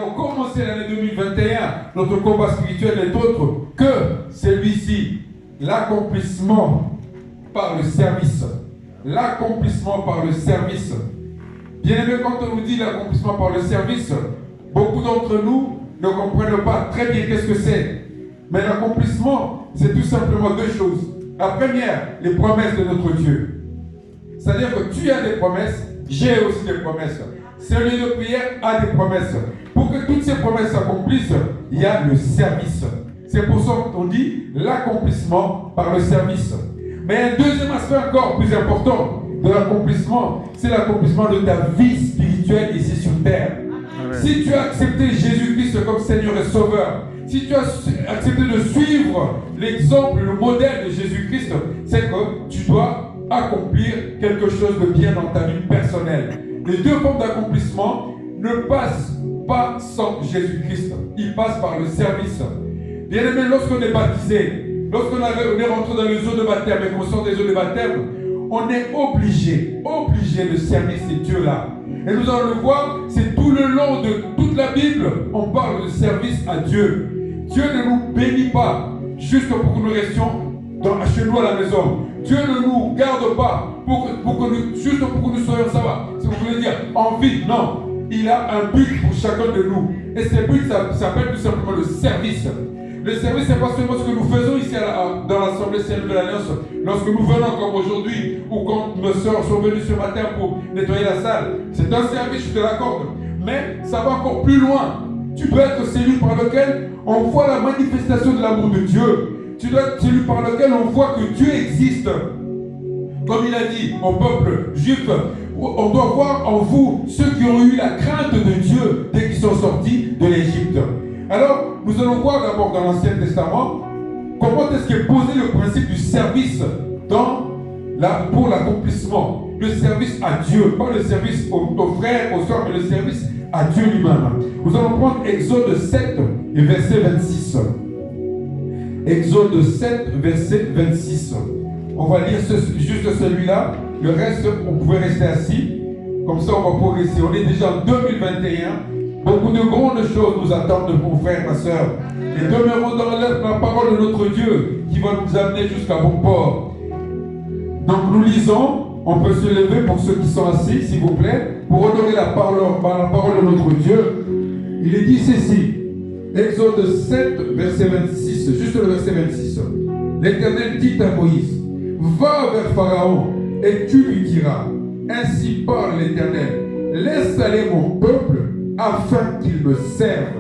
On commence l'année 2021, notre combat spirituel n'est autre que celui-ci, l'accomplissement par le service. L'accomplissement par le service. Bien aimé, quand on nous dit l'accomplissement par le service, beaucoup d'entre nous ne comprennent pas très bien qu'est-ce que c'est. Mais l'accomplissement, c'est tout simplement deux choses. La première, les promesses de notre Dieu. C'est-à-dire que tu as des promesses, j'ai aussi des promesses. Celui de prière a des promesses. Pour que toutes ces promesses s'accomplissent, il y a le service. C'est pour ça qu'on dit l'accomplissement par le service. Mais un deuxième aspect encore plus important de l'accomplissement, c'est l'accomplissement de ta vie spirituelle ici sur terre. Amen. Si tu as accepté Jésus-Christ comme Seigneur et Sauveur, si tu as accepté de suivre l'exemple, le modèle de Jésus-Christ, c'est que tu dois accomplir quelque chose de bien dans ta vie personnelle. Les deux formes d'accomplissement ne passent pas sans Jésus-Christ. Ils passent par le service. Bien aimé, lorsqu'on est baptisé, lorsqu'on est rentré dans les eaux de baptême et qu'on sort des eaux de baptême, on est obligé de servir ces dieux-là. Et nous allons le voir, c'est tout le long de toute la Bible, on parle de service à Dieu. Dieu ne nous bénit pas juste pour que nous restions chez nous à la maison. Dieu ne nous garde pas juste pour que nous soyons, ça va, c'est ce que vous voulez dire, en vie. Non, il a un but pour chacun de nous. Et ce but, ça s'appelle tout simplement le service. Le service, ce n'est pas seulement ce que nous faisons ici dans l'Assemblée Céleste de l'Alliance, lorsque nous venons comme aujourd'hui, ou quand nos sœurs sont venues ce matin pour nettoyer la salle. C'est un service, je te l'accorde. Mais ça va encore plus loin. Tu dois être celui par lequel on voit la manifestation de l'amour de Dieu. Tu dois être celui par lequel on voit que Dieu existe. Comme il a dit au peuple juif, on doit voir en vous ceux qui ont eu la crainte de Dieu dès qu'ils sont sortis de l'Égypte. Alors, nous allons voir d'abord dans l'Ancien Testament comment est-ce qu'est posé le principe du service pour l'accomplissement. Le service à Dieu, pas le service aux frères, aux soeurs, mais le service à Dieu lui-même. Nous allons prendre Exode 7 et verset 26. Exode 7, verset 26. On va lire juste celui-là. Le reste, on pouvait rester assis. Comme ça, on va progresser. On est déjà en 2021. Beaucoup de grandes choses nous attendent, mon frère, ma soeur. Et demeurons dans la parole de notre Dieu qui va nous amener jusqu'à bon port. Donc, nous lisons. On peut se lever pour ceux qui sont assis, s'il vous plaît, pour honorer la parole de notre Dieu. Il est dit ceci. Exode 7, verset 26. Juste le verset 26. L'Éternel dit à Moïse, va vers Pharaon et tu lui diras, ainsi parle l'Éternel, laisse aller mon peuple afin qu'il me serve.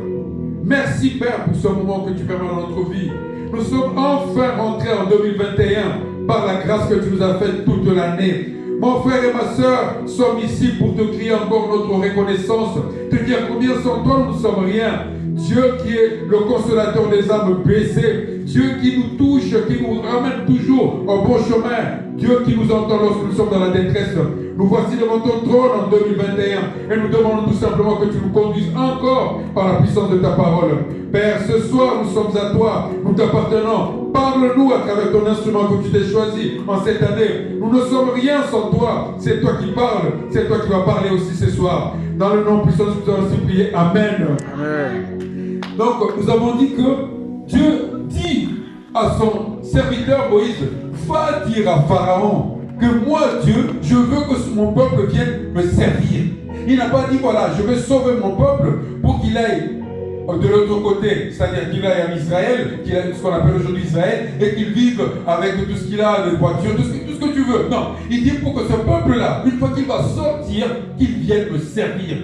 Merci Père pour ce moment que tu permets dans notre vie. Nous sommes enfin rentrés en 2021 par la grâce que tu nous as faite toute l'année. Mon frère et ma soeur sommes ici pour te crier encore notre reconnaissance, te dire combien sans toi nous ne sommes rien. Dieu qui est le consolateur des âmes blessées, Dieu qui nous touche, qui nous ramène toujours au bon chemin, Dieu qui nous entend lorsque nous sommes dans la détresse. Nous voici devant ton trône en 2021 et nous demandons tout simplement que tu nous conduises encore par la puissance de ta parole. Père, ce soir nous sommes à toi, nous t'appartenons. Parle-nous à travers ton instrument que tu t'es choisi en cette année. Nous ne sommes rien sans toi. C'est toi qui parles, c'est toi qui vas parler aussi ce soir. Dans le nom puissant, nous allons aussi prier. Amen. Amen. Donc, nous avons dit que Dieu dit à son serviteur Moïse, va dire à Pharaon que moi, Dieu, je veux que mon peuple vienne me servir. Il n'a pas dit, voilà, je vais sauver mon peuple pour qu'il aille de l'autre côté, c'est-à-dire qu'il aille en Israël, qu'il aille ce qu'on appelle aujourd'hui Israël, et qu'il vive avec tout ce qu'il a, les voitures, tout ce que tu veux. Non, il dit pour que ce peuple-là, une fois qu'il va sortir, qu'il vienne me servir.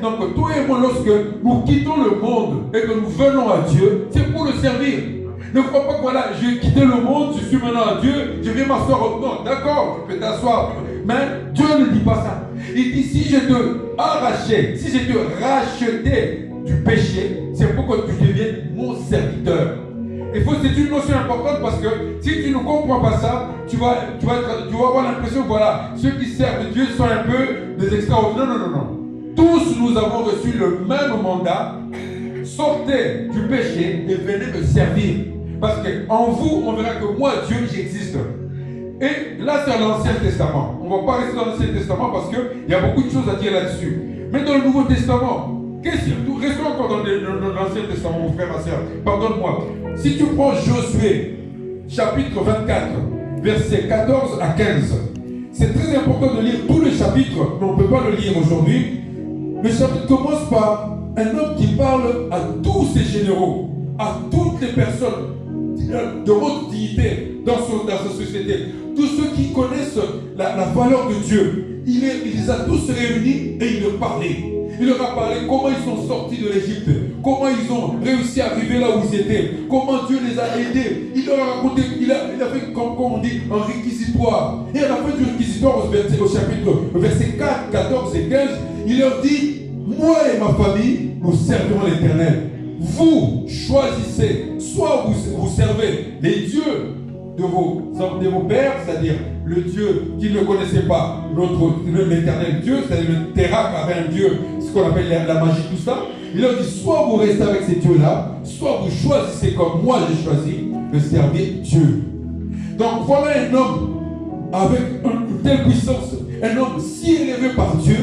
Donc toi et moi, lorsque nous quittons le monde et que nous venons à Dieu, c'est pour le servir. Ne crois pas que voilà, j'ai quitté le monde, je suis maintenant à Dieu, je viens m'asseoir au non, d'accord, tu peux t'asseoir. Mais Dieu ne dit pas ça. Il dit si je te arrachais, si je te rachetais du péché, c'est pour que tu deviennes mon serviteur. C'est une notion importante parce que si tu ne comprends pas ça, tu vas avoir l'impression que voilà, ceux qui servent Dieu sont un peu des extraordinaires. Non. Tous nous avons reçu le même mandat. Sortez du péché et venez me servir. Parce qu'en vous, on verra que moi, Dieu, j'existe. Et là, c'est l'Ancien Testament. On ne va pas rester dans l'Ancien Testament parce qu'il y a beaucoup de choses à dire là-dessus. Mais dans le Nouveau Testament, Restons encore dans l'Ancien Testament, mon frère, ma soeur. Pardonne-moi. Si tu prends Josué, chapitre 24, versets 14 à 15, c'est très important de lire tout le chapitre, mais on ne peut pas le lire aujourd'hui. Le chapitre commence par un homme qui parle à tous ses généraux, à toutes les personnes de haute dignité dans sa société, tous ceux qui connaissent la valeur de Dieu. Il les a tous réunis et il leur parlait. Il leur a parlé comment ils sont sortis de l'Égypte, comment ils ont réussi à arriver là où ils étaient, comment Dieu les a aidés. Il leur a raconté, il a fait comme on dit, un réquisitoire. Et à la fin du réquisitoire, au chapitre versets 4, 14 et 15, il leur dit, moi et ma famille, nous servirons l'Éternel. Vous choisissez, soit vous servez les dieux de vos pères, c'est-à-dire le Dieu qu'ils ne connaissaient pas, l'éternel Dieu, c'est-à-dire le Térak avait un Dieu, ce qu'on appelle la magie, tout ça. Il leur dit, soit vous restez avec ces dieux-là, soit vous choisissez comme moi j'ai choisi de servir Dieu. Donc voilà un homme avec une telle puissance, un homme si élevé par Dieu,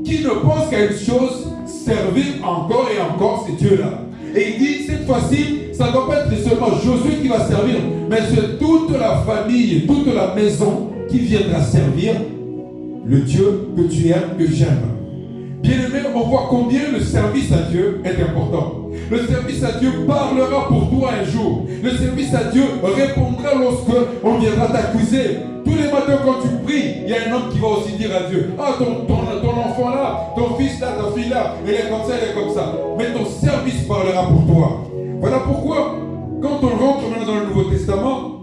qui ne pense qu'à une chose, servir encore et encore ces dieux-là. Et il dit, cette fois-ci, ça ne doit pas être seulement Josué qui va servir, mais c'est toute la famille, toute la maison qui viendra servir le Dieu que tu aimes, que j'aime. Bien-aimé, on voit combien le service à Dieu est important. Le service à Dieu parlera pour toi un jour. Le service à Dieu répondra lorsque on viendra t'accuser. Tous les matins quand tu pries, il y a un homme qui va aussi dire à Dieu, ah ton enfant là, ton fils là, ta fille là, elle est comme ça, elle est comme ça. Mais ton service parlera pour toi. Voilà pourquoi, quand on rentre maintenant dans le Nouveau Testament,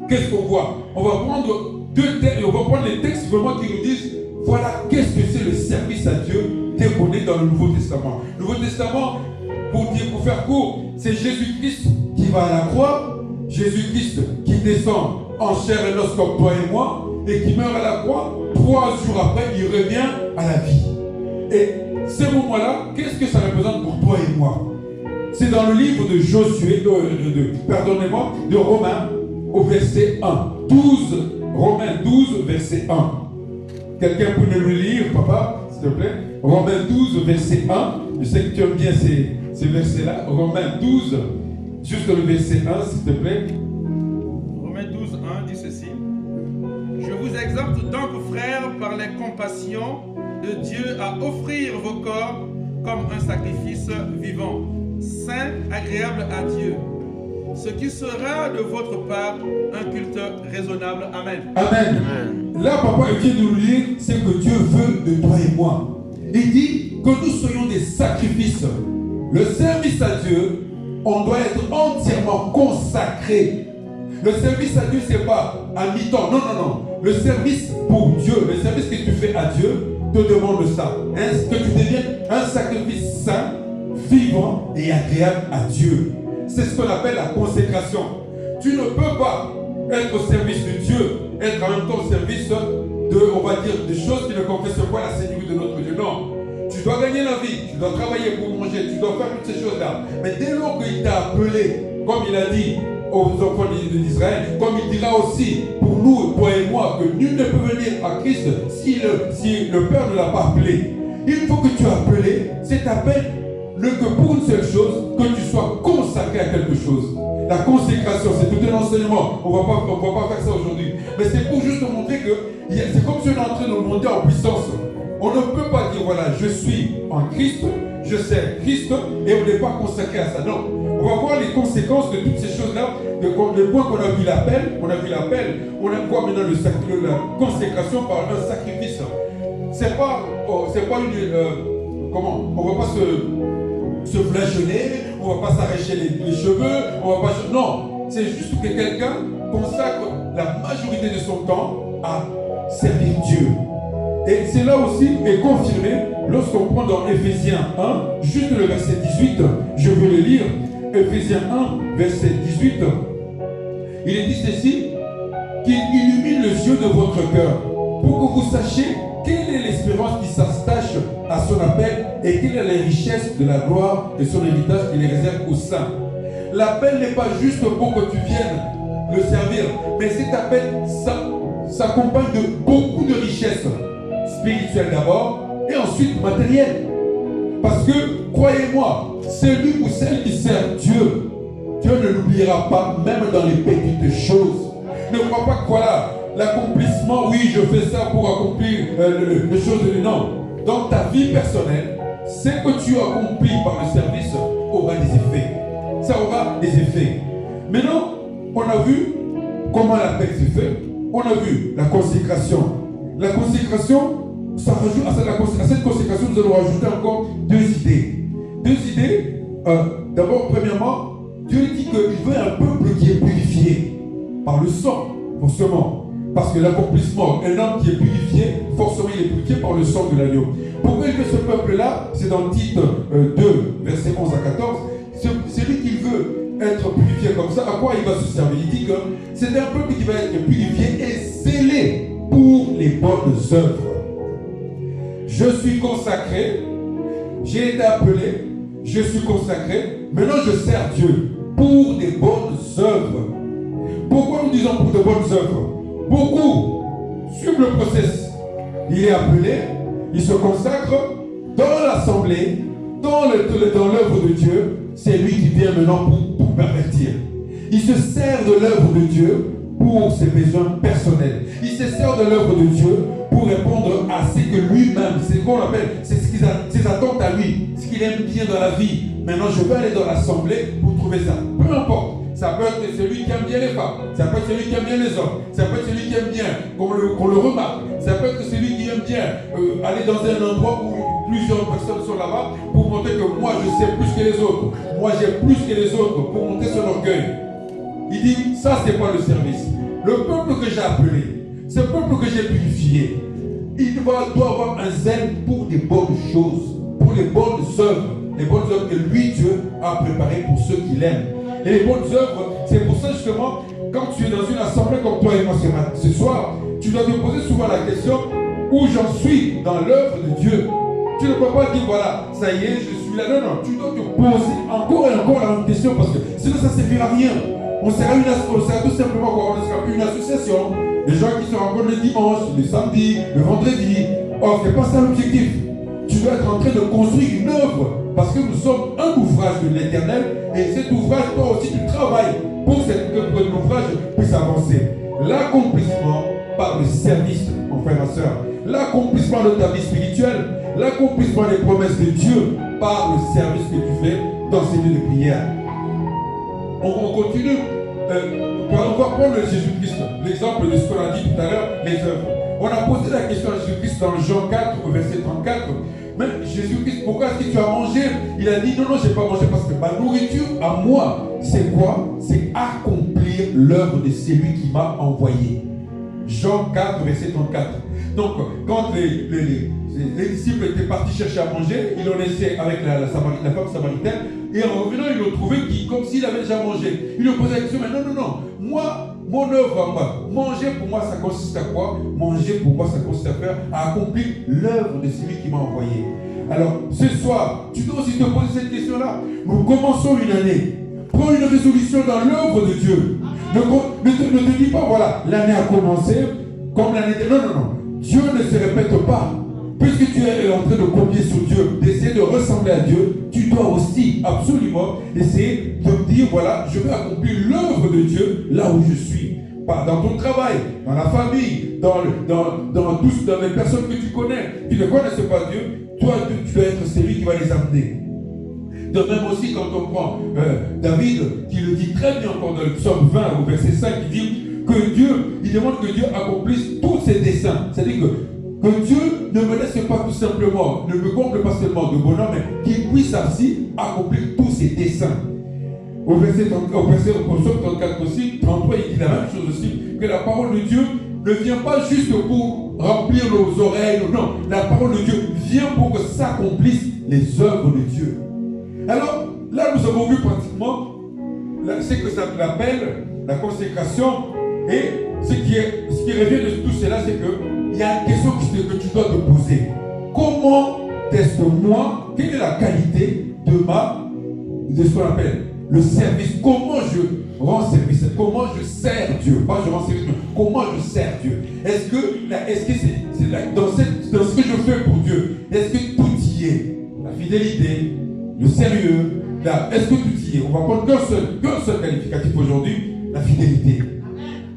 qu'est-ce qu'on voit? On va prendre deux textes, on va prendre les textes vraiment qui nous disent, voilà qu'est-ce que c'est le service à Dieu déconné dans le Nouveau Testament. Le Nouveau Testament, pour faire court, c'est Jésus-Christ qui va à la croix, Jésus-Christ qui descend en chair et os comme toi et moi, et qui meurt à la croix. 3 jours après, il revient à la vie. Et ce moment-là, qu'est-ce que ça représente pour toi et moi? C'est dans le livre de Josué, pardonnez-moi, de Romains, au verset 1. Romains 12, verset 1. Quelqu'un peut nous le lire, papa, s'il te plaît? Romains 12, verset 1. Je sais que tu aimes bien ces versets-là. Romains 12, juste le verset 1, s'il te plaît. Romains 12, 1 dit ceci. Je vous exhorte donc, frères, par les compassions de Dieu, à offrir vos corps comme un sacrifice vivant, saint, agréable à Dieu, ce qui sera de votre part un culte raisonnable. Amen. Amen. Là, papa, il vient de nous lire ce que Dieu veut de toi et moi. Il dit que nous soyons des sacrifices. Le service à Dieu, on doit être entièrement consacré. Le service à Dieu, ce n'est pas à mi-temps. Non. Le service pour Dieu, le service que tu fais à Dieu, te demande ça. Que tu deviennes un sacrifice saint, vivant et agréable à Dieu. C'est ce qu'on appelle la consécration. Tu ne peux pas être au service de Dieu, être en même temps au service on va dire, des choses qui ne confessent pas la Seigneurie de notre Dieu. Non. Tu dois gagner la vie, tu dois travailler pour manger, tu dois faire toutes ces choses-là. Mais dès lors qu'il t'a appelé, comme il a dit aux enfants d'Israël, comme il dira aussi pour nous, toi et moi, que nul ne peut venir à Christ si le Père ne l'a pas appelé. Il faut que tu as appelé, cet appel que pour une seule chose, que tu sois consacré à quelque chose. La consécration, c'est tout un enseignement. On ne va pas faire ça aujourd'hui. Mais c'est pour juste montrer que c'est comme si on est en train de monter en puissance. On ne peut pas dire, voilà, je suis en Christ, je sers Christ, et on n'est pas consacré à ça. Non. On va voir les conséquences de toutes ces choses-là. Le point qu'on a vu l'appel, on voit maintenant la consécration par un sacrifice. C'est pas une... comment? On ne va pas se flageoler, on ne va pas s'arracher les cheveux, on va pas... Non, c'est juste que quelqu'un consacre la majorité de son temps à servir Dieu. Et cela aussi est confirmé lorsqu'on prend dans Éphésiens 1, juste le verset 18, je veux le lire, Éphésiens 1, verset 18, il est dit ceci, qu'il illumine les yeux de votre cœur, pour que vous sachiez quelle est l'espérance qui s'attache à son appel et quelle est la richesse de la gloire de son héritage qu'il les réserve aux saints. L'appel n'est pas juste pour que tu viennes le servir, mais cet appel s'accompagne de beaucoup de richesses spirituelles d'abord et ensuite matérielles. Parce que, croyez-moi, celui ou celle qui sert Dieu, Dieu ne l'oubliera pas, même dans les petites choses. Ne crois pas que voilà, l'accomplissement, oui, je fais ça pour accomplir les choses de non. Dans ta vie personnelle, ce que tu accomplis par le service aura des effets. Ça aura des effets. Maintenant, on a vu comment l'appel s'est fait. On a vu la consécration. La consécration, ça rajoute, à cette consécration, nous allons rajouter encore deux idées. Deux idées. D'abord, premièrement, Dieu dit qu'il veut un peuple qui est purifié par le sang, forcément. Parce que l'accomplissement, un homme qui est purifié, forcément il est purifié par le sang de l'agneau. Pourquoi il veut ce peuple-là? C'est dans Tite 2, versets 11 à 14. C'est lui qui veut être purifié comme ça. À quoi il va se servir? Il dit que c'est un peuple qui va être purifié et scellé pour les bonnes œuvres. Je suis consacré, j'ai été appelé, je suis consacré, maintenant je sers Dieu pour des bonnes œuvres. Pourquoi nous disons pour de bonnes œuvres? Beaucoup suivent le process. Il est appelé, il se consacre dans l'assemblée, dans l'œuvre de Dieu. C'est lui qui vient maintenant pour pervertir. Il se sert de l'œuvre de Dieu pour ses besoins personnels. Il se sert de l'œuvre de Dieu pour répondre à ce que lui-même, c'est ce qu'on appelle, c'est ses attentes à lui, ce qu'il aime bien dans la vie. Maintenant, je vais aller dans l'assemblée pour trouver ça. Peu importe. Ça peut être celui qui aime bien les femmes, ça peut être celui qui aime bien les hommes, ça peut être celui qui aime bien qu'on le remarque, ça peut être celui qui aime bien aller dans un endroit où plusieurs personnes sont là-bas pour montrer que moi je sais plus que les autres, moi j'ai plus que les autres, pour montrer son orgueil. Il dit, ça c'est pas le service. Le peuple que j'ai appelé, ce peuple que j'ai purifié, il doit avoir un zèle pour des bonnes choses, pour les bonnes œuvres que lui Dieu a préparées pour ceux qui l'aiment. Et les bonnes œuvres, c'est pour ça justement, quand tu es dans une assemblée comme toi et moi ce soir, tu dois te poser souvent la question où j'en suis dans l'œuvre de Dieu. Tu ne peux pas dire voilà, ça y est, je suis là. Non, non, tu dois te poser encore et encore la même question parce que sinon ça ne servira à rien. On sera tout simplement quoi? On sera une association, les gens qui se rencontrent le dimanche, le samedi, le vendredi. Or, ce n'est pas ça l'objectif. Tu dois être en train de construire une œuvre. Parce que nous sommes un ouvrage de l'Éternel et cet ouvrage, toi aussi, tu travailles pour que l'ouvrage puisse avancer. L'accomplissement par le service, mon frère, ma soeur, l'accomplissement de ta vie spirituelle, l'accomplissement des promesses de Dieu par le service que tu fais dans ces lieux de prière. On continue. On va prendre Jésus-Christ, l'exemple de ce qu'on a dit tout à l'heure, les œuvres. On a posé la question à Jésus-Christ dans Jean 4, au verset 34. Mais Jésus-Christ, pourquoi est-ce que tu as mangé? Il a dit non, je n'ai pas mangé parce que ma nourriture à moi, c'est quoi? C'est accomplir l'œuvre de celui qui m'a envoyé. Jean 4, verset 34. Donc, quand les disciples étaient partis chercher à manger, ils l'ont laissé avec la femme samaritaine, et en revenant, ils l'ont trouvé comme s'il avait déjà mangé. Ils lui ont posé la question, mais non, moi, mon œuvre à moi, manger pour moi, ça consiste à quoi? Manger pour moi, ça consiste à accomplir l'œuvre de celui qui m'a envoyé. Alors, ce soir, tu dois aussi te poser cette question-là. Nous commençons une année. Prends une résolution dans l'œuvre de Dieu. Ne te dis pas, voilà, l'année a commencé comme l'année dernière. Non. Dieu ne se répète pas. Puisque tu es en train de copier sur Dieu, d'essayer de ressembler à Dieu, tu dois aussi absolument essayer de dire, voilà, je vais accomplir l'œuvre de Dieu là où je suis. Dans ton travail, dans la famille, dans les personnes que tu connais. Tu ne connaissais pas Dieu, toi tu dois être celui qui va les amener. De même aussi quand on prend David, qui le dit très bien encore dans le psaume 20 au verset 5, il dit que Dieu, il demande que Dieu accomplisse tous ses desseins. C'est-à-dire que Dieu ne me laisse pas tout simplement, ne me comble pas seulement de bonheur, mais qu'il puisse aussi accomplir tous ses desseins. Au psaume 34 aussi, 33, il dit la même chose aussi, que la parole de Dieu ne vient pas juste pour remplir nos oreilles, non, la parole de Dieu vient pour que s'accomplissent les œuvres de Dieu. Alors, là nous avons vu pratiquement ce que ça appelle la consécration, et ce qui revient de tout cela, c'est qu'il y a une question que tu dois te poser. Comment teste-moi, quelle est la qualité de ce qu'on appelle le service? Comment je rends service? Comment je sers Dieu? Pas je rends service, mais comment je sers Dieu? Est-ce que c'est dans ce que je fais pour Dieu, est-ce que tout y est? La fidélité, le sérieux. Est-ce que tu y es? On va prendre qu'un seul qualificatif aujourd'hui, la fidélité.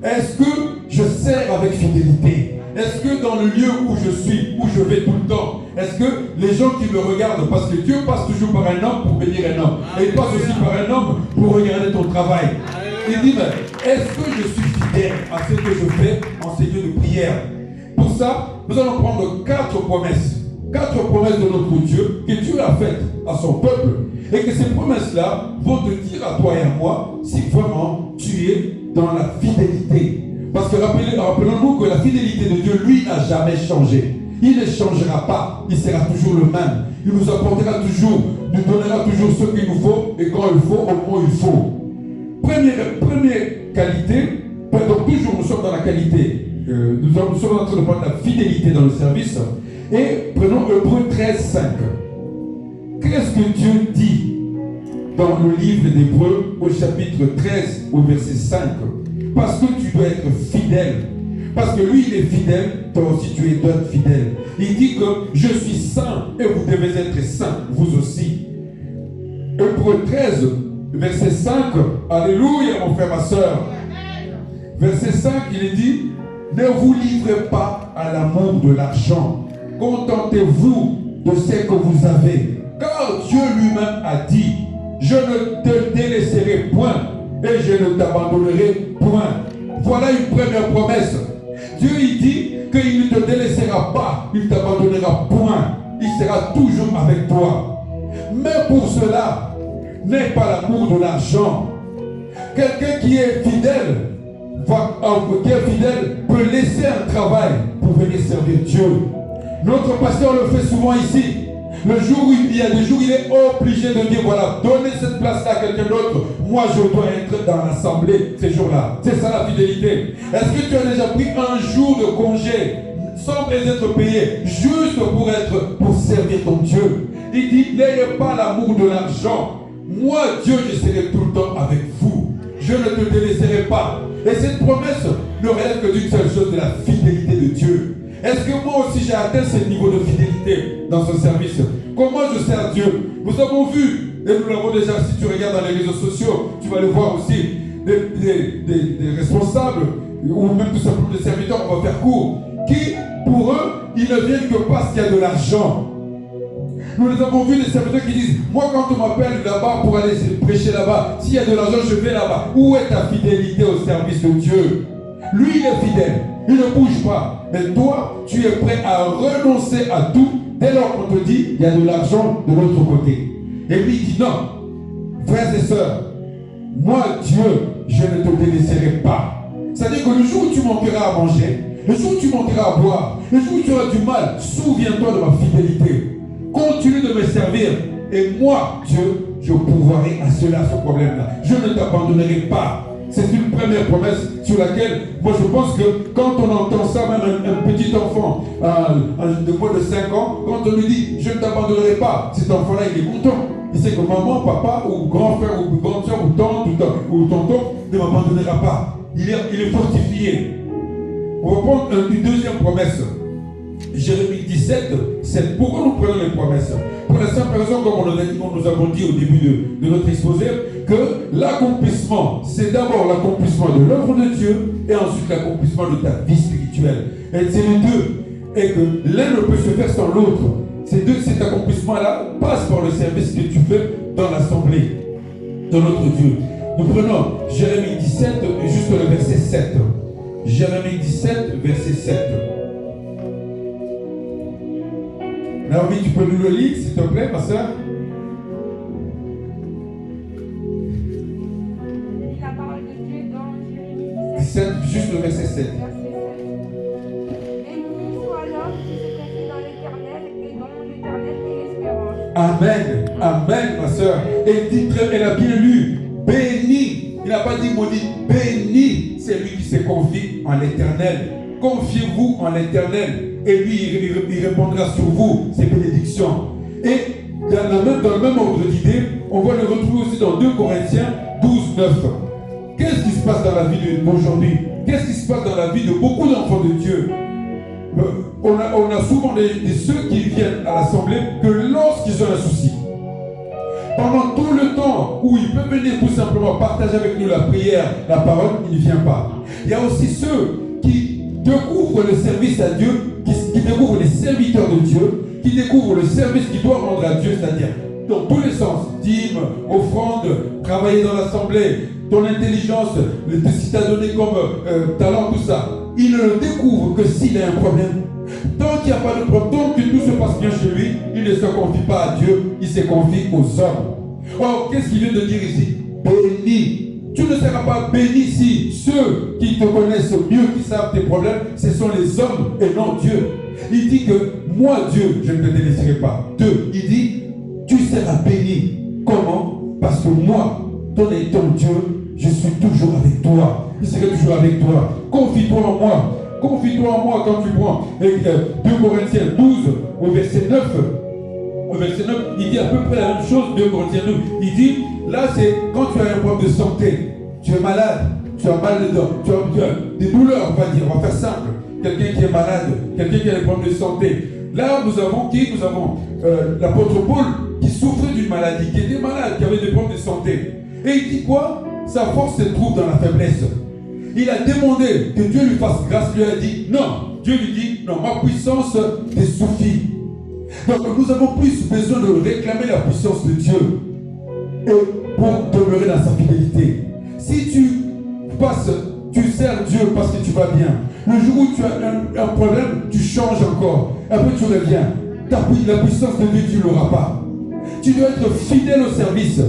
Est-ce que je sers avec fidélité? Est-ce que dans le lieu où je suis, où je vais tout le temps, est-ce que les gens qui me regardent, parce que Dieu passe toujours par un homme pour bénir un homme, et il passe aussi par un homme pour regarder ton travail. Il dit, mais est-ce que je suis fidèle à ce que je fais en ces lieux de prière? Pour ça, nous allons prendre 4 promesses. 4 promesses de notre Dieu que Dieu a faites à son peuple. Et que ces promesses-là vont te dire à toi et à moi si vraiment tu es dans la fidélité. Parce que rappelons-nous que la fidélité de Dieu, lui, n'a jamais changé. Il ne changera pas. Il sera toujours le même. Il nous apportera toujours, nous donnera toujours ce qu'il nous faut et quand il faut, au moment où il faut. Première qualité, donc toujours nous sommes dans la qualité. Nous sommes en train de prendre la fidélité dans le service. Et prenons Hébreux 13, 5. Qu'est-ce que Dieu dit dans le livre d'Hébreux au chapitre 13 au verset 5? Parce que tu dois être fidèle. Parce que lui il est fidèle, toi aussi tu es d'autres fidèle. Il dit que je suis saint et vous devez être saints, vous aussi. Hébreux 13, verset 5. Alléluia mon frère, ma soeur. Verset 5, il est dit, ne vous livrez pas à l'amour de l'argent. Contentez-vous de ce que vous avez. Car Dieu lui-même a dit, je ne te délaisserai point et je ne t'abandonnerai point. Voilà une première promesse. Dieu il dit qu'il ne te délaissera pas, il ne t'abandonnera point. Il sera toujours avec toi. Mais pour cela, n'est pas l'amour de l'argent. Quelqu'un qui est fidèle, peut laisser un travail pour venir servir Dieu. Notre pasteur le fait souvent ici. Le jour où il y a des jours, il est obligé de dire, voilà, donnez cette place-là à quelqu'un d'autre. Moi, je dois être dans l'assemblée ces jours-là. C'est ça la fidélité. Est-ce que tu as déjà pris un jour de congé sans être payé, juste pour servir ton Dieu? Il dit, n'ayez pas l'amour de l'argent. Moi, Dieu, je serai tout le temps avec vous. Je ne te délaisserai pas. Et cette promesse ne relève que d'une seule chose, de la fidélité de Dieu. Est-ce que moi aussi j'ai atteint ce niveau de fidélité dans ce service? Comment je sers Dieu? Nous avons vu, et nous l'avons déjà, si tu regardes dans les réseaux sociaux, tu vas le voir aussi, des responsables, ou même tout simplement des serviteurs, on va faire court, qui, pour eux, ils ne viennent que parce qu'il y a de l'argent. Nous les avons vu, des serviteurs qui disent, moi quand on m'appelle là-bas pour aller prêcher là-bas, s'il y a de l'argent, je vais là-bas. Où est ta fidélité au service de Dieu? Lui, il est fidèle. Il ne bouge pas. Mais toi, tu es prêt à renoncer à tout dès lors qu'on te dit il y a de l'argent de l'autre côté. Et lui il dit non. Frères et sœurs, moi, Dieu, je ne te délaisserai pas. C'est-à-dire que le jour où tu manqueras à manger, le jour où tu manqueras à boire, le jour où tu auras du mal, souviens-toi de ma fidélité. Continue de me servir. Et moi, Dieu, je pourvoirai à ce problème-là. Je ne t'abandonnerai pas. C'est une première promesse sur laquelle, moi je pense que quand on entend ça, même un petit enfant de moins de 5 ans, quand on lui dit « je ne t'abandonnerai pas », cet enfant-là il est content. Il sait que maman, papa, ou grand frère, ou grande soeur, ou tante, ou tonton ne m'abandonnera pas. Il est fortifié. On va prendre une deuxième promesse. Jérémie 17, c'est pourquoi nous prenons les promesses. Pour la simple raison, comme nous avons dit au début de notre exposé, que l'accomplissement, c'est d'abord l'accomplissement de l'œuvre de Dieu et ensuite l'accomplissement de ta vie spirituelle. Et c'est les deux. Et que l'un ne peut se faire sans l'autre. Cet accomplissement-là passe par le service que tu fais dans l'assemblée de notre Dieu. Nous prenons Jérémie 17, juste le verset 7. Jérémie 17, verset 7. Naomi, tu peux nous le lire, s'il te plaît, ma soeur? La parole de Dieu dans Jérémie 17, juste le verset 7. Béni soit l'homme qui se confie dans l'Éternel et dont l'Éternel est l'espérance. Amen, amen, ma soeur. Et elle a bien lu, béni. Il n'a pas dit maudit, béni. C'est lui qui se confie en l'Éternel. Confiez-vous en l'Éternel. Et lui, il répondra sur vous, ses bénédictions. Et dans le même ordre d'idée, on va le retrouver aussi dans 2 Corinthiens 12, 9. Qu'est-ce qui se passe dans la vie d'aujourd'hui? Qu'est-ce qui se passe dans la vie de beaucoup d'enfants de Dieu? on a souvent ceux qui viennent à l'assemblée que lorsqu'ils ont un souci. Pendant tout le temps où il peut venir tout simplement partager avec nous la prière, la parole, il ne vient pas. Il y a aussi ceux qui découvrent le service à Dieu, qui découvrent les serviteurs de Dieu, qui découvrent le service qu'ils doivent rendre à Dieu, c'est-à-dire dans tous les sens, dîmes, offrandes, travailler dans l'assemblée, ton intelligence, si tu as donné comme talent, tout ça. Il ne le découvre que s'il a un problème. Tant qu'il n'y a pas de problème, tant que tout se passe bien chez lui, il ne se confie pas à Dieu, il se confie aux hommes. Or, qu'est-ce qu'il vient de dire ici? Béni. Tu ne seras pas béni si ceux qui te connaissent mieux, qui savent tes problèmes, ce sont les hommes et non Dieu. Il dit que moi, Dieu, je ne te délaisserai pas. 2, il dit, tu seras béni. Comment? Parce que moi, ton Dieu, je suis toujours avec toi. Je serai toujours avec toi. Confie-toi en moi. Confie-toi en moi quand tu prends 2 Corinthiens 12 au verset 9. Au verset 9, il dit à peu près la même chose, 2 Corinthiens 9. Il dit, là c'est quand tu as un problème de santé, tu es malade, tu as mal dedans, tu as des douleurs, on va dire, on va faire simple. Quelqu'un qui est malade, quelqu'un qui a des problèmes de santé. Là, nous avons qui? Nous avons l'apôtre Paul qui souffrait d'une maladie, qui était malade, qui avait des problèmes de santé. Et il dit quoi? Sa force se trouve dans la faiblesse. Il a demandé que Dieu lui fasse grâce, lui a dit non. Dieu lui dit non, ma puissance te suffit. Donc nous avons plus besoin de réclamer la puissance de Dieu et pour demeurer dans sa fidélité. Si tu sers Dieu parce que tu vas bien. Le jour où tu as un problème, tu changes encore. Après tu reviens. La puissance de Dieu, tu ne l'auras pas. Tu dois être fidèle au service.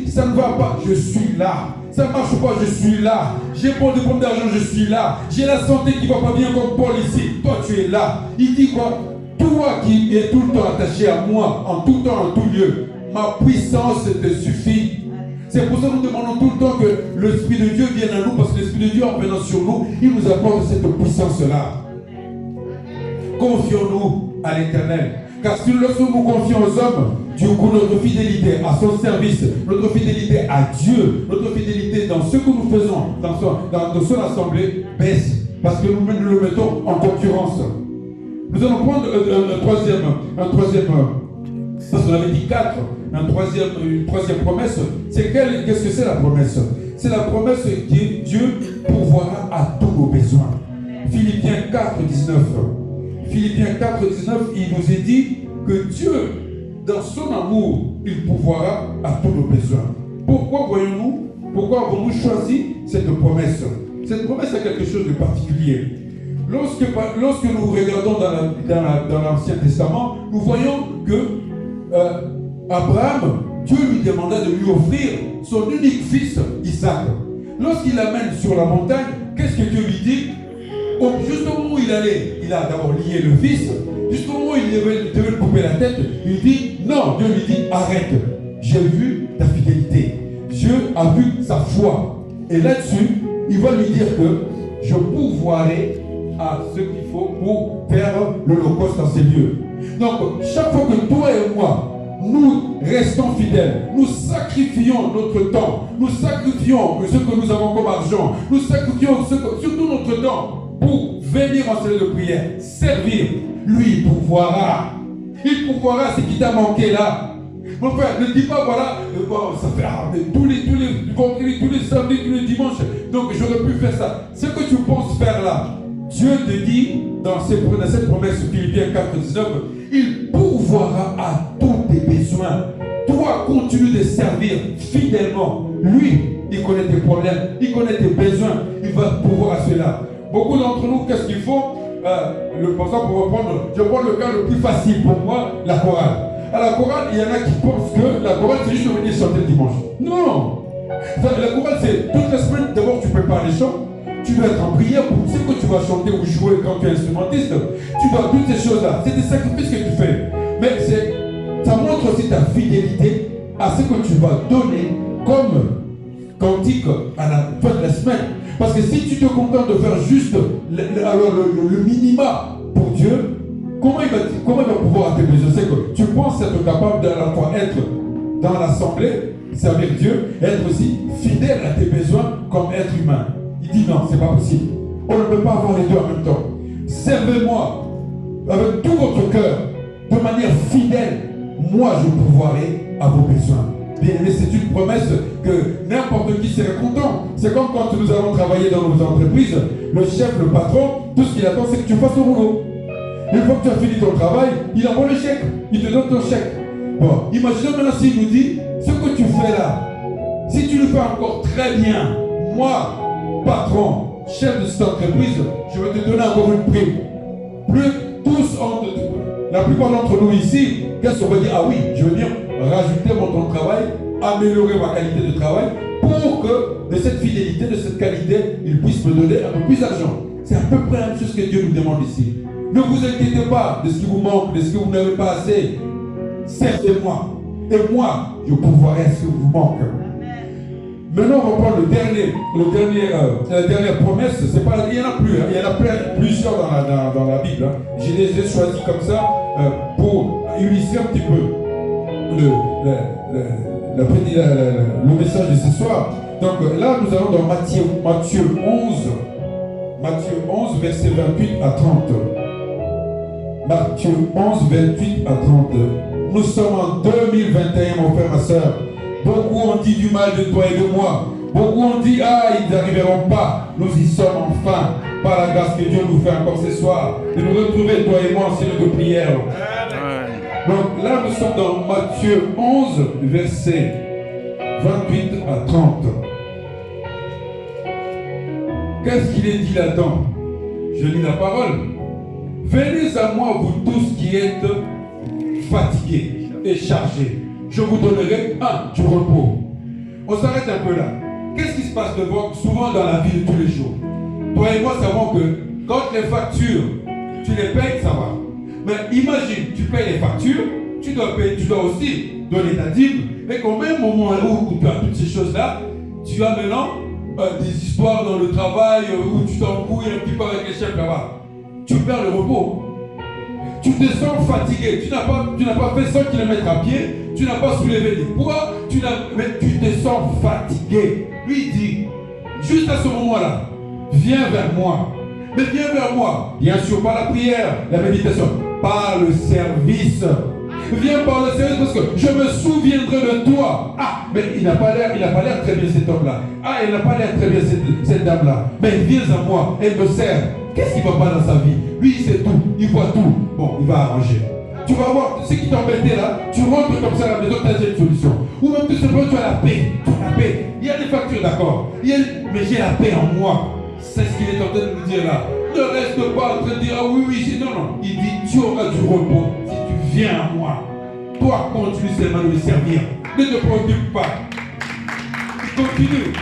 Ça ne va pas, je suis là. Ça ne marche pas, je suis là. J'ai pas de problème d'argent, je suis là. J'ai la santé qui ne va pas bien comme Paul ici. Toi, tu es là. Il dit quoi? Toi qui es tout le temps attaché à moi, en tout temps, en tout lieu, ma puissance te suffit. C'est pour ça que nous demandons tout le temps que l'Esprit de Dieu vienne à nous, parce que l'Esprit de Dieu, en venant sur nous, il nous apporte cette puissance-là. Confions-nous à l'Éternel. Car si nous nous confions aux hommes, du coup, notre fidélité à son service, notre fidélité à Dieu, notre fidélité dans ce que nous faisons, dans son assemblée, baisse. Parce que nous le mettons en concurrence. Nous allons prendre un troisième, parce qu'on avait dit 4, une troisième promesse. Qu'est-ce que c'est la promesse? C'est la promesse que Dieu pourvoira à tous nos besoins. Philippiens 4, 19. Philippiens 4, 19, il nous est dit que Dieu, dans son amour, il pourvoira à tous nos besoins. Pourquoi pourquoi avons-nous choisi cette promesse? Cette promesse a quelque chose de particulier. Lorsque nous regardons dans l'Ancien Testament, nous voyons que Abraham, Dieu lui demanda de lui offrir son unique fils, Isaac. Lorsqu'il l'amène sur la montagne, qu'est-ce que Dieu lui dit? Juste au moment où il allait, il a d'abord lié le fils. Jusqu'au moment où il devait lui couper la tête, il dit non. Dieu lui dit arrête, j'ai vu ta fidélité. Dieu a vu sa foi. Et là-dessus, il va lui dire que je pourvoirai à ce qu'il faut pour faire l'Holocauste dans ces lieux. Donc, chaque fois que toi et moi, nous restons fidèles, nous sacrifions notre temps, nous sacrifions ce que nous avons comme argent, nous sacrifions surtout notre temps pour venir en salle de prière, servir, lui il pourvoira. Il pourvoira ce qui t'a manqué là. Mon frère, ne dis pas voilà, ça fait tous les samedis, tous les dimanches, donc j'aurais pu faire ça. Ce que tu penses faire là, Dieu te dit dans cette promesse Philippiens 4, 19, il pourvoira à tous tes besoins. Toi, continue de servir fidèlement. Lui, il connaît tes problèmes, il connaît tes besoins, il va pourvoir à cela. Beaucoup d'entre nous, qu'est-ce qu'il faut? Par exemple, je prends le cas le plus facile pour moi, la chorale. À la chorale, il y en a qui pensent que la chorale, c'est juste venir chanter le dimanche. Non! La chorale, c'est toute la semaine, d'abord, tu prépares les chants. Tu dois être en prière pour ce que tu vas chanter ou jouer quand tu es instrumentiste. Tu dois toutes ces choses-là. C'est des sacrifices que tu fais. Mais ça montre aussi ta fidélité à ce que tu vas donner comme cantique à la fin de la semaine. Parce que si tu te contentes de faire juste le minima pour Dieu, comment il va pouvoir à tes besoins? C'est que tu penses être capable de la fois être dans l'assemblée, servir Dieu, et être aussi fidèle à tes besoins comme être humain. Il dit non, c'est pas possible. On ne peut pas avoir les deux en même temps. Servez-moi avec tout votre cœur, de manière fidèle, moi je pourvoirai à vos besoins. Bien aimé, c'est une promesse que n'importe qui serait content. C'est comme quand nous allons travailler dans nos entreprises, le chef, le patron, tout ce qu'il attend, c'est que tu fasses ton boulot. Une fois que tu as fini ton travail, il envoie le chèque, il te donne ton chèque. Bon, imaginons maintenant s'il nous dit, ce que tu fais là, si tu le fais encore très bien, moi, patron, chef de cette entreprise, je vais te donner encore une prime. Plus tous, la plupart d'entre nous ici, qu'est-ce qu'on va dire? Ah oui, je veux bien rajouter mon temps de travail, améliorer ma qualité de travail pour que de cette fidélité, de cette qualité, il puisse me donner un peu plus d'argent. C'est à peu près la même chose que Dieu nous demande ici. Ne vous inquiétez pas de ce qui vous manque, de ce que vous n'avez pas assez. Servez-moi. Et moi, je pourvoirai à ce qui vous manque. Maintenant, on va prendre la dernière promesse. C'est pas, il y en a plus, hein. Il y en a plusieurs dans la Bible. Hein. Je les ai choisis comme ça pour illustrer un petit peu le message de ce soir. Donc là, nous allons dans Matthieu 11, versets 28 à 30. Matthieu 11, 28 à 30. Nous sommes en 2021, mon frère, ma soeur. Beaucoup ont dit du mal de toi et de moi. Beaucoup ont dit, ah, ils n'arriveront pas. Nous y sommes enfin, par la grâce que Dieu nous fait encore ce soir, de nous retrouver, toi et moi, en signe de prière. Donc là, nous sommes dans Matthieu 11, versets 28 à 30. Qu'est-ce qu'il est dit là-dedans? Je lis la parole. Venez à moi, vous tous qui êtes fatigués et chargés. Je vous donnerai du repos. On s'arrête un peu là. Qu'est-ce qui se passe souvent dans la vie de tous les jours? Toi et moi savons que quand les factures, tu les payes, ça va. Mais imagine, tu payes les factures, tu dois aussi donner ta dîme. Mais qu'au même moment où tu as toutes ces choses-là, tu as maintenant des histoires dans le travail où tu t'embrouilles un petit peu avec les chefs là-bas. Tu perds le repos. Tu te sens fatigué. Tu n'as pas fait 100 km à pied. Tu n'as pas soulevé des poids. Mais tu te sens fatigué. Lui dit, juste à ce moment-là, viens vers moi. Mais viens vers moi. Bien sûr, par la prière, la méditation, par le service. Viens par le service parce que je me souviendrai de toi. Ah, mais il n'a pas l'air très bien cet homme-là. Ah, il n'a pas l'air très bien cette dame-là. Mais viens à moi, elle me sert. Qu'est-ce qui ne va pas dans sa vie? Lui, il sait tout, il voit tout. Bon, il va arranger. Tu vas voir, ce qui t'embêtait là, tu rentres comme ça à la maison, tu as une solution. Ou même tout simplement, tu as la paix. Tu as la paix. Il y a des factures, d'accord. Mais j'ai la paix en moi. C'est ce qu'il est en train de nous dire là. Ne reste pas en train de dire, ah oui, non. Il dit, tu auras du repos si tu viens à moi. Toi, continue seulement de me servir. Ne te préoccupe pas. Continue.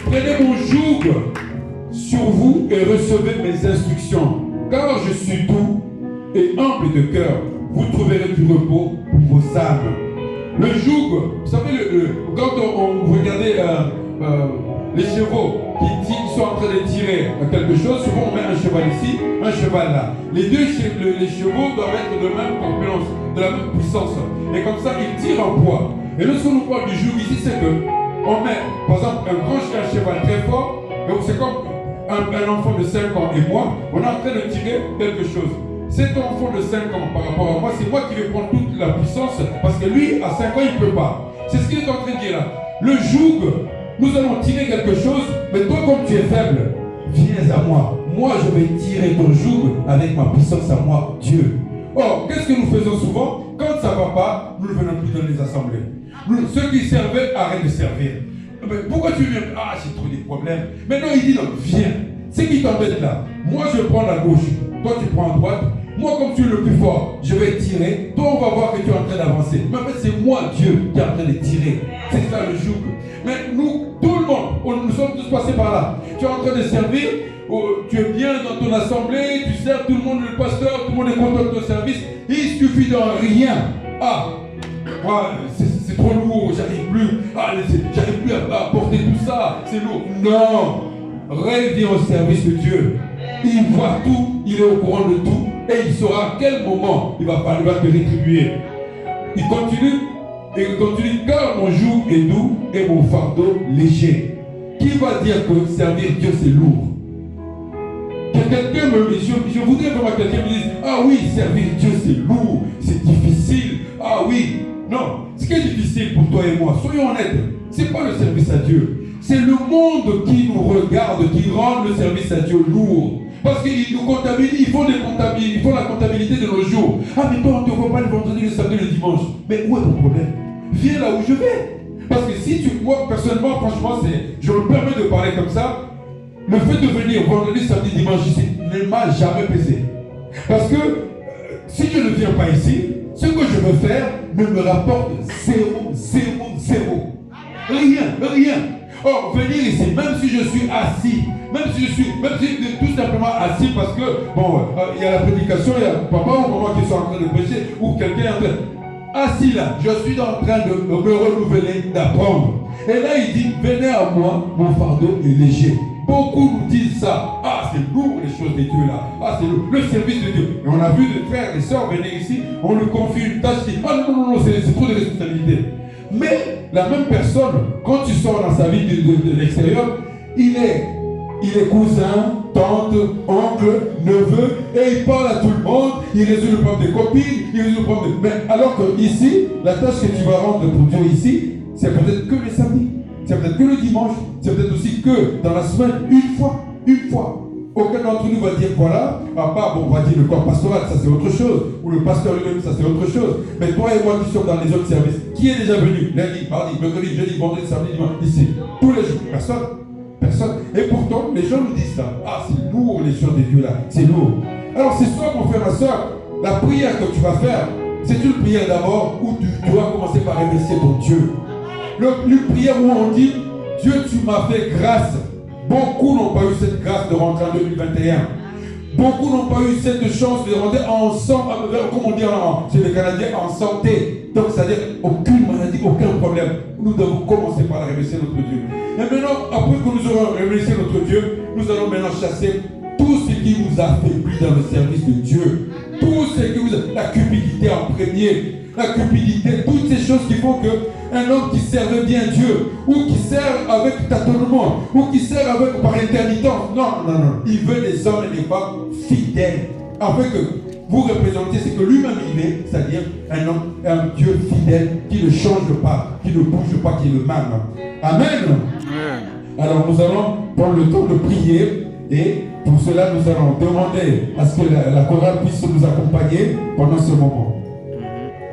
Prenez mon joug sur vous et recevez mes instructions. Car je suis doux et humble de cœur. Vous trouverez du repos pour vos âmes. Le joug, vous savez, quand on regardait les chevaux qui sont en train de tirer quelque chose, souvent on met un cheval ici, un cheval là. Les chevaux doivent être de même corpulence, de la même puissance. Et comme ça, ils tirent en poids. Et lorsqu'on nous parle du joug ici, c'est que on met, par exemple, un cheval très fort, donc c'est comme un enfant de 5 ans et moi, on est en train de tirer quelque chose. Cet enfant de 5 ans par rapport à moi, c'est moi qui vais prendre toute la puissance parce que lui, à 5 ans, il ne peut pas. C'est ce qu'il est en train de dire là. Le joug, nous allons tirer quelque chose, mais toi, comme tu es faible, viens à moi. Moi, je vais tirer ton joug avec ma puissance à moi, Dieu. Or, qu'est-ce que nous faisons souvent? Quand ça ne va pas, nous ne venons plus dans les assemblées. Ceux qui servaient arrêtent de servir. Mais pourquoi tu viens? Ah, j'ai trop des problèmes. Maintenant, il dit non, viens. C'est qui t'embête là? Moi, je prends la gauche. Toi, tu prends à droite. Moi, comme tu es le plus fort, je vais tirer. Toi, on va voir que tu es en train d'avancer. Mais en fait, c'est moi, Dieu, qui est en train de tirer. C'est ça le joug. Mais nous, tout le monde, nous sommes tous passés par là. Tu es en train de servir. Tu es bien dans ton assemblée. Tu sers tout le monde, le pasteur. Tout le monde est content de ton service. Il suffit de rien. Ah, moi, c'est trop lourd. J'arrive plus. Ah, j'arrive plus à porter tout ça. C'est lourd. Non. Reviens au service de Dieu. Il voit tout, il est au courant de tout et il saura à quel moment il va te rétribuer. Il continue, car mon joug est doux et mon fardeau léger. Qui va dire que servir Dieu c'est lourd? Quel quelqu'un je voudrais vraiment que quelqu'un me dise, ah oui, servir Dieu c'est lourd, c'est difficile. Ah oui. Non, ce qui est difficile pour toi et moi, soyons honnêtes, c'est pas le service à Dieu. C'est le monde qui nous regarde, qui rend le service à Dieu lourd. Parce qu'ils nous contaminent, ils font la comptabilité de nos jours. Ah mais toi on ne te voit pas le vendredi, le samedi, le dimanche. Mais où est ton problème? Viens là où je vais. Parce que si moi personnellement, franchement, je me permets de parler comme ça. Le fait de venir vendredi, samedi, dimanche ici ne m'a jamais pesé. Parce que si je ne viens pas ici, ce que je veux faire ne me rapporte 0, 0, 0. Rien. Or, venir ici, même si je suis assis, même si tout simplement assis parce que, il y a la prédication, il y a papa ou maman qui sont en train de prêcher, ou quelqu'un est en train. Assis là, je suis en train de me renouveler, d'apprendre. Et là, il dit, venez à moi, mon fardeau est léger. Beaucoup nous disent ça. Ah, c'est lourd les choses de Dieu là. Ah, c'est lourd. Le service de Dieu. Et on a vu des frères et sœurs venir ici, on lui confie une tâche. Ah non, c'est trop de responsabilité. Mais la même personne, quand tu sors dans sa vie de l'extérieur, il est cousin, tante, oncle, neveu, et il parle à tout le monde, il résout le problème des copines, il résout le problème de... Mais alors que ici, la tâche que tu vas rendre pour Dieu ici, c'est peut-être que les samedis, c'est peut-être que le dimanche, c'est peut-être aussi que dans la semaine, une fois. Aucun d'entre nous va dire voilà, on va dire le corps pastoral, ça c'est autre chose, ou le pasteur lui-même, ça c'est autre chose. Mais toi et moi qui sommes dans les autres services, qui est déjà venu lundi, mardi, mercredi, jeudi, vendredi, samedi, dimanche, ici, tous les jours? Personne. Et pourtant, les gens nous disent ça. Ah, c'est lourd les choses de Dieu là, c'est lourd. Alors c'est soit mon frère, ma soeur, la prière que tu vas faire, c'est une prière d'abord où tu dois commencer par remercier ton Dieu. Une prière où on dit, Dieu tu m'as fait grâce. Beaucoup n'ont pas eu cette grâce de rentrer en 2021. Beaucoup n'ont pas eu cette chance de rentrer ensemble, comme on dit chez les Canadiens, en santé. Donc, c'est-à-dire aucune maladie, aucun problème. Nous devons commencer par remercier notre Dieu. Et maintenant, après que nous aurons remercié notre Dieu, nous allons maintenant chasser tout ce qui vous affaiblit dans le service de Dieu. Tout ce qui vous... La cupidité en premier. La cupidité, toutes ces choses qui font qu'un homme qui servait bien Dieu, ou qui sert avec tâtonnement, ou qui sert par intermittence, non. Il veut des hommes et des femmes fidèles. Afin que vous représentiez ce que lui-même il est, c'est-à-dire un Dieu fidèle qui ne change pas, qui ne bouge pas, qui est le même. Amen. Alors nous allons prendre le temps de prier, et pour cela nous allons demander à ce que la chorale puisse nous accompagner pendant ce moment.